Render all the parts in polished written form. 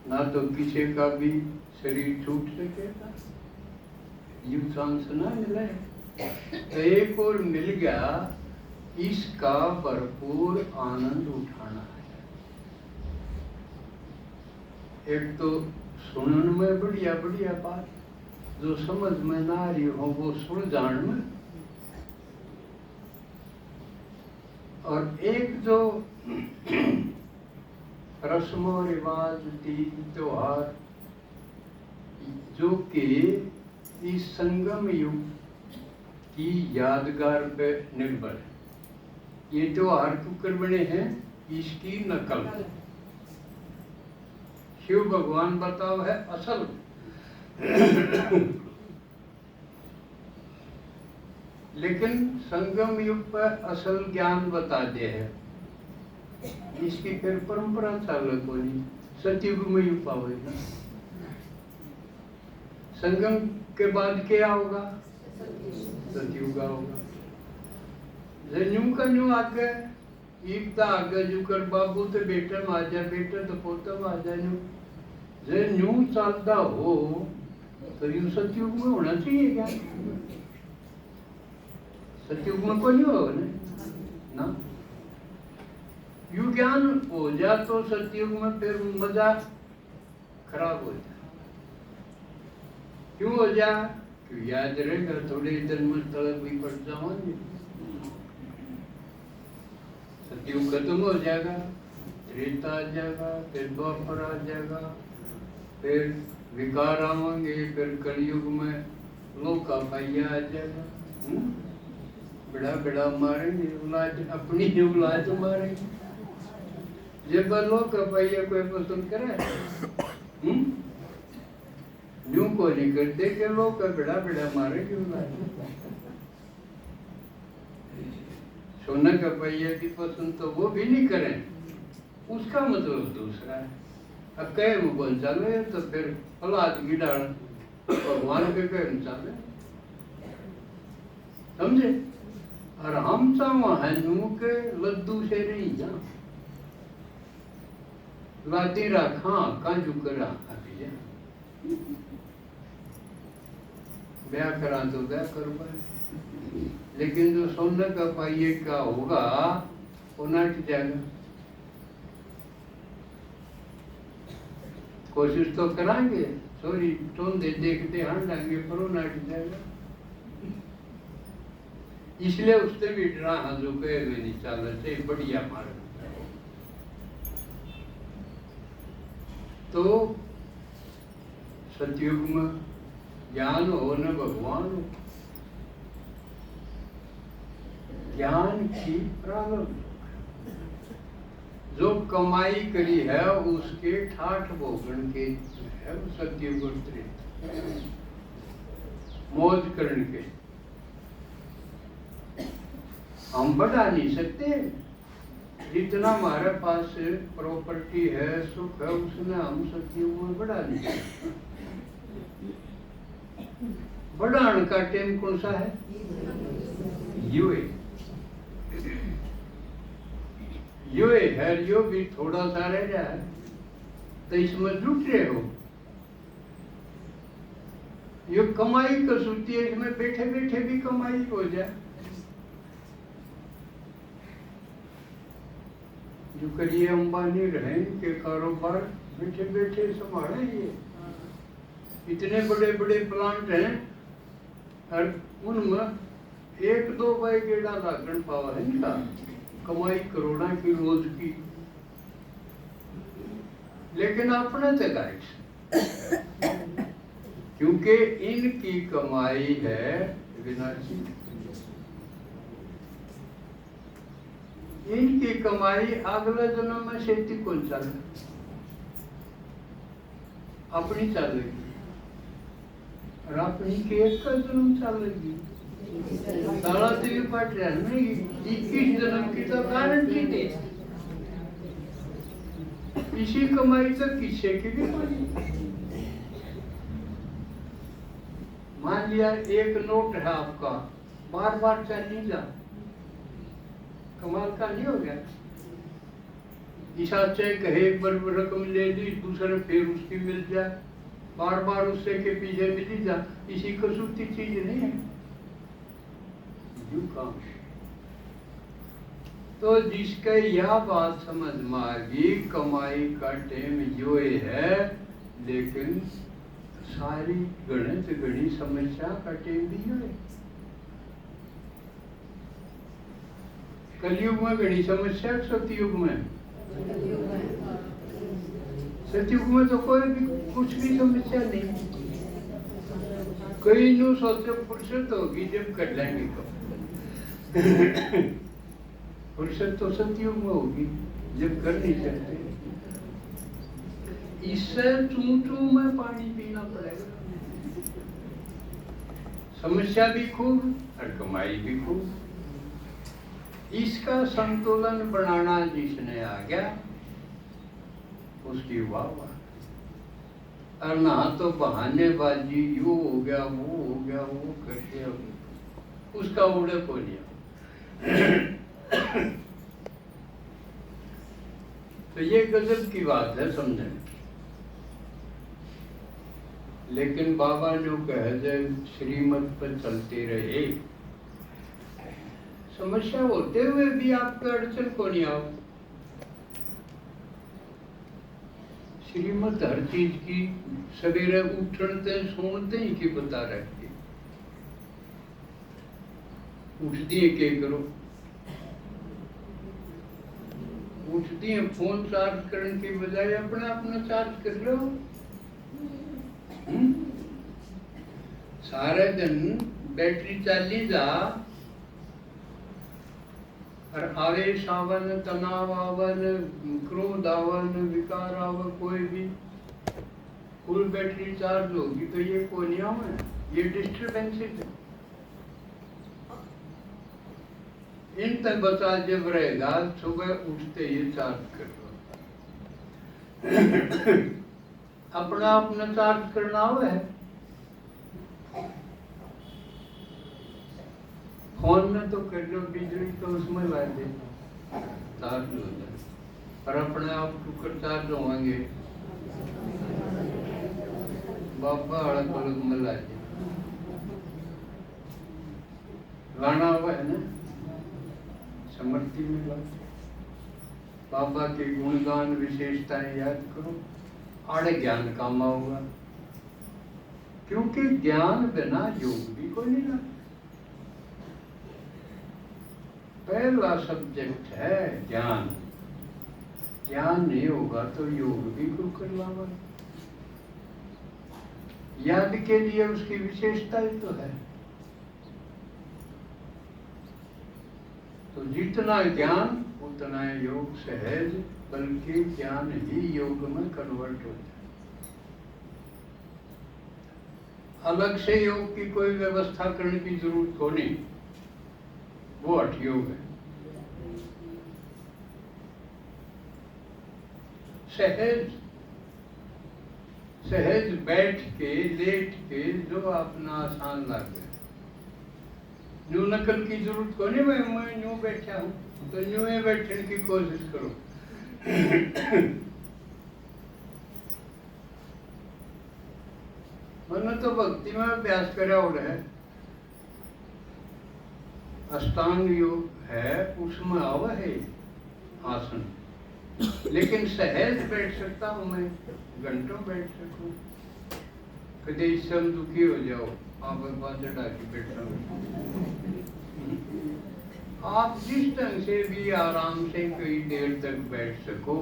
ना तो किसी का भी शरीर छूट सकेगा, युग सांस ना मिले। तो एक और मिल गया, इसका भरपूर आनंद उठाना है। एक तो सुनने में बढ़िया बढ़िया बात, जो समझ में ना आ रही हो वो सुन जान में, और एक जो रस्मों रिवाज तीज त्योहार जो कि इस संगम युग की यादगार पे निर्भर है। ये त्योहार क्यों बने हैं, इसकी नकल। शिव भगवान बताओ है असल लेकिन संगम युग पर असल ज्ञान बता दे है। इसकी फिर परंपरा चालू कोई सतयुग में युग पावेगा। संगम के बाद क्या होगा, सतयुग होगा। न्यू का न्यू आगे एक तो आगे जो कर बाबू तो बेटा माजा, बेटा तो पोता माजा। न्यू चलता हो तो यू सतयुग में होना चाहिए क्या? सतयुग में कोई हो ना, यू ज्ञान हो जा तो सतयुग में फिर मजा खराब हो जाए। क्यों हो जा? क्यों याद रहेगा, थोड़े दिन में तड़प भी पड़ जाओगे। सतयुग खत्म हो जाएगा, त्रेता आ जाएगा, फिर द्वापर आ जाएगा, फिर विकार आवेंगे, फिर कलयुग में लोका पाइया आ जाएगा। बड़ा बड़ा मारेंगे, औलाद अपनी औलाद मारेंगे। जब लोका पाइया कोई पसंद करे, न्यू को नहीं करते कि लोग बड़ा बड़ा मारेंगे औलाद। सोना का पहिया की पसंद तो वो भी नहीं करें, उसका मतलब दूसरा है। अब कहे वो बन चले तो फिर औलाद की डाल भगवान के कहे चले, समझे? और हम चाहो है नू के लद्दू से नहीं जा लाती रखा काजू करा ब्याह करा तो ब्याह करूँगा, लेकिन जो सोने का पहिए का होगा वो नाट जाएगा। कोशिश तो कराएंगे, सॉरी टोन दे देखते डांगे पर वो नाट जाएगा। इसलिए उससे भी डरा जो कहे नहीं चल से बढ़िया मार्ग। तो सतयुग में ज्ञान हो न भगवान हो, ज्ञान की प्रारंभ जो कमाई करी है उसके ठाठ भोगन के है सतयुग और त्रेता, मौज करने के। हम बढ़ा नहीं सकते, जितना हमारे पास प्रॉपर्टी है सुख है उसने हम सतयुग में बढ़ा नहीं सकते। बढ़ाने का टाइम कौन सा है? ये है यो भी थोड़ा सा रह जाए तो इसमें जुट रहे हो। ये कमाई का सूती है, इसमें बैठे बैठे भी कमाई हो जाए। जो करिए अंबानी रहे के कारोबार बैठे बैठे संभाले, ये इतने बड़े बड़े प्लांट हैं और उनमें एक दो बाई गेड़ा लागण पावा है इनका, कमाई करोड़ों की रोज की, लेकिन अपने तक गाइड क्योंकि इनकी कमाई है विनाशी। इनकी कमाई अगले जन्म में खेती कौन चले, अपनी चलेगी और अपनी केस का जन्म चलेगी। सारा दिल पट रहा नहीं, 21 जन्म की तो गारंटी दे। इसी कमाई तो किसी की भी पड़ी। मान लिया एक नोट है आपका, बार बार चल नहीं जा, कमाल का नहीं हो गया? ईसा चाहे कहे एक बार रकम ले ली, दूसरे फिर उसकी मिल जाए, बार बार उससे के पीछे मिली जा, इसी कसूती चीज नहीं है जो काम। तो जिसके यह बात समझ में आ गई, कमाई का टेम जो है, लेकिन सारी गणित गणी समस्या का टेम भी है। कलयुग में गणी समस्या, सतयुग में, सतयुग में तो कोई भी कुछ भी समस्या नहीं। कई नु सोचे फुर्सत होगी जब कर लेंगे तो फुर्सत तो सतयुग में होगी जब कर नहीं सकते। इससे चूं में पानी पीना पड़ेगा। समस्या भी खूब और कमाई भी खूब। इसका संतुलन बनाना जिसने आ गया उसकी वाह वाह। और ना तो बहानेबाजी, यू हो गया, वो हो गया, वो कैसे हो गया, उसका उड़े को लिया। तो ये गजब की बात है समझने। लेकिन बाबा जो कहे श्रीमत पर चलते रहे, समस्या होते हुए भी आपका अड़चन को नहीं आओ। श्रीमत हर चीज की सवेरे उठते सुनते ही की बता रखी। उठती है क्या करो, उठती है फोन चार्ज करने की बजाय अपना अपना चार्ज कर लो। सारे दिन बैटरी चाली जा और आवेश आवन, तनाव आवन, क्रोध आवन, विकार आवन, कोई भी फुल बैटरी चार्ज होगी तो ये कोई आवे, ये डिस्टर्बेंसेस है। इन तक बचा जब रहेगा, सुबह उठते ही चार्ज कर लो। अपना अपना चार्ज करना हुआ है। फोन में तो कर लो, बिजली तो उसमें ला दे, चार्ज हो जाए, और अपने आप कुकर चार्ज होंगे बाबा हड़ा पलक में ला दे। गाना हुआ है ना, समृद्धि में ला, बाबा के गुणगान विशेषताएं याद करो, आड़े ज्ञान काम होगा। क्योंकि ज्ञान बिना योग भी कोई नहीं लगता। पहला सब्जेक्ट है ज्ञान। ज्ञान नहीं होगा तो योग भी कोई करवावा। याद के लिए उसकी विशेषता ही तो है। तो जितना ज्ञान उतना योग सहज, बल्कि ज्ञान ही योग में कन्वर्ट हो जाए। अलग से योग की कोई व्यवस्था करने की जरूरत हो नहीं, वो हठ योग है। सहज सहज बैठ के, लेट के, जो अपना आसान लगे। न्यू नकल की जरूरत को नहीं, मैं न्यू बैठा हूँ तो न्यू ही बैठने की कोशिश करो। मैंने तो भक्ति में अभ्यास करा हो रहा है, अष्टांग योग है, उसमें आवा है आसन, लेकिन सहज बैठ सकता हूँ मैं, घंटों बैठ सकूं। कभी इससे हम दुखी हो जाओ, आप बात चढ़ा के बैठा आप जिस ढंग से भी आराम से कई देर तक बैठ सको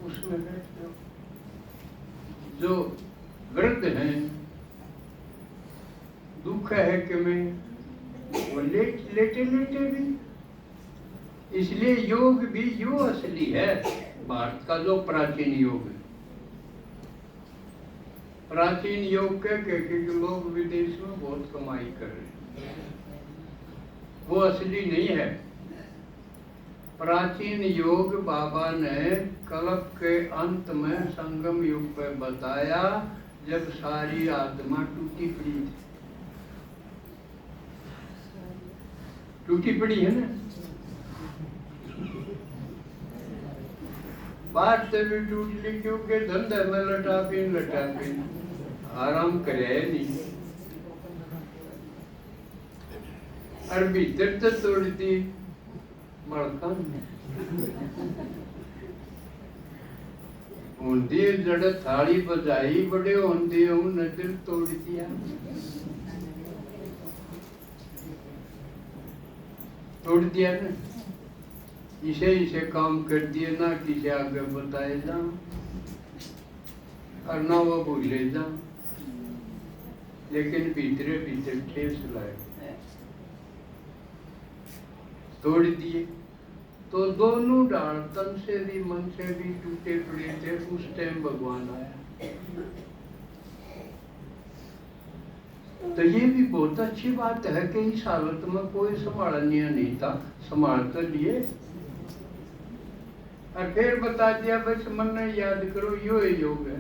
उसमें बैठ जाओ। जो वृद्ध हैं, दुख है कि मैं वो लेटे लेटे भी, इसलिए योग भी यो असली है। भारत का जो प्राचीन योग है, प्राचीन योग के लोग विदेश में बहुत कमाई कर रहे हैं, वो असली नहीं है। प्राचीन योग बाबा ने कल्प के अंत में संगम युग पर बताया, जब सारी आत्मा टूटी पड़ी थी। टूटी पड़ी है ना, बात से भी टूट ली क्योंकि धंधे में लटा पीन आराम करे नहीं। और भीतर तो तोड़ दी मड़कन होंदी जड़ थाली बजाई बड़े होंदी नजर तोड़ दिया। तोड़ दिया ना, इसे काम कर दिए ना, किसे आगे बताए जा और ना वो भूले जा, लेकिन भीतरे भीतर ठेस लाए तोड़ दिए। तो दोनों डाल तन से भी मन से भी टूटे पड़े थे। उस टाइम भगवान आया। तो ये भी बहुत अच्छी बात है कि इस हालत में कोई संभालनीय नहीं था, संभाल तो लिए और फिर बता दिया बस मन ने याद करो यो योग है।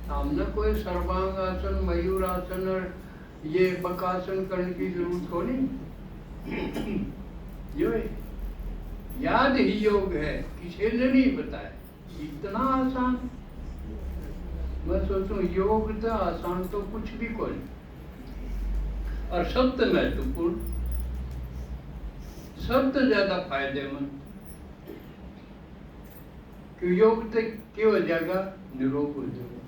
हमने कोई सर्वांग आसन, मयूर आसन और ये बकासन करने की जरूरत हो नहीं। यो याद ही योग है, किसी ने नहीं बताया। इतना आसान, मैं सोचूं योग तो आसान तो कुछ भी कोई, और सबसे महत्वपूर्ण, सबसे ज्यादा फायदेमंद। कि योग से क्या हो जाएगा? निरोग हो जाएगा।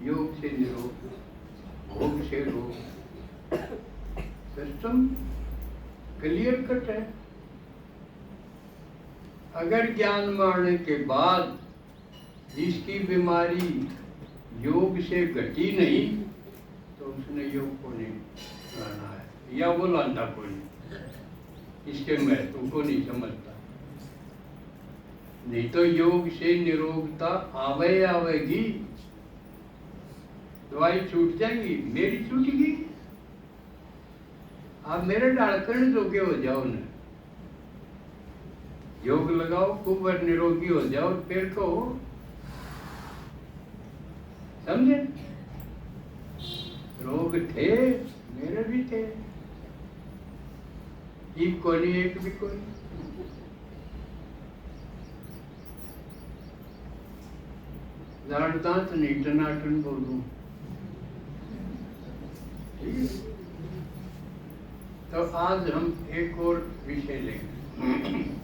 योग से निरोग, भोग से रोग। सिस्टम क्लियर कट है। अगर ज्ञान मारने के बाद जिसकी बीमारी योग से घटी नहीं, तो उसने योग को नहीं लाना है, या वो लाना को नहीं, इसके महत्व को नहीं समझता। नहीं तो योग से निरोगता आवेगी। दवाई छूट जाएगी, मेरी छूटेगी। आप मेरे डालकर जोगे हो जाओ ना, योग लगाओ खूब और निरोगी हो जाओ, फिर कहो। समझे? रोग थे, मेरे भी थे, एक को नहीं एक भी कोई। दांत नहीं टनाटन बोलूं, तो आज हम एक और विषय लेंगे।